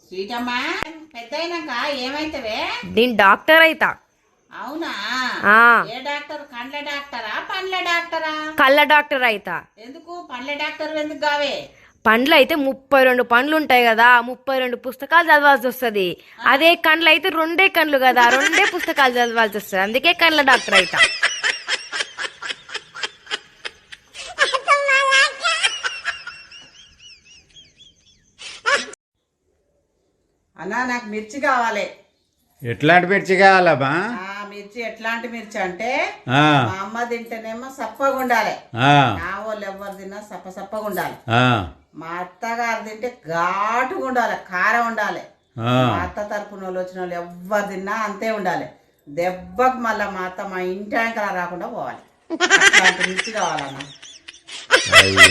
స్వీటమ్మా పెద్దయినాక ఏమైతవే? నేను డాక్టర్ అయితా. అవునా? ఏ డాక్టర్? కండ్ల డాక్టరా పండ్ల డాక్టరా? కళ్ళ డాక్టర్ అయితా. ఎందుకు పండ్ల డాక్టర్ ఎందుకు కావే? పండ్లు అయితే 32 పండ్లు ఉంటాయి కదా, 32 పుస్తకాలు చదవాల్సి వస్తుంది. అదే కండ్లు అయితే 2 కండ్లు కదా, 2 పుస్తకాలు చదవాల్సి వస్తుంది. అందుకే కళ్ళ డాక్టర్ అయితా. అన్నా నాకు మిర్చి కావాలి. ఎట్లాంటి మిర్చి కావాలమ్మా? మిర్చి ఎట్లాంటి మిర్చి అంటే ఆ, మా అమ్మ తింటేనేమో సప్పగా ఉండాలి, ఆ, నా వాళ్ళు ఎవరు తిన్నా సప్పగా ఉండాలి. ఆ, మా అత్తగారు తింటే ఘాటుగా ఉండాలి, కారం ఉండాలి. ఆ. మా అత్త తరపున వాళ్ళు వచ్చిన వాళ్ళు ఎవ్వరు తిన్నా అంతే ఉండాలి. దెబ్బకు మళ్ళీ మా అత్త మా ఇంటి ఆయనకలా రాకుండా పోవాలి. అట్లాంటి మిర్చి కావాలన్నా. అయ్యో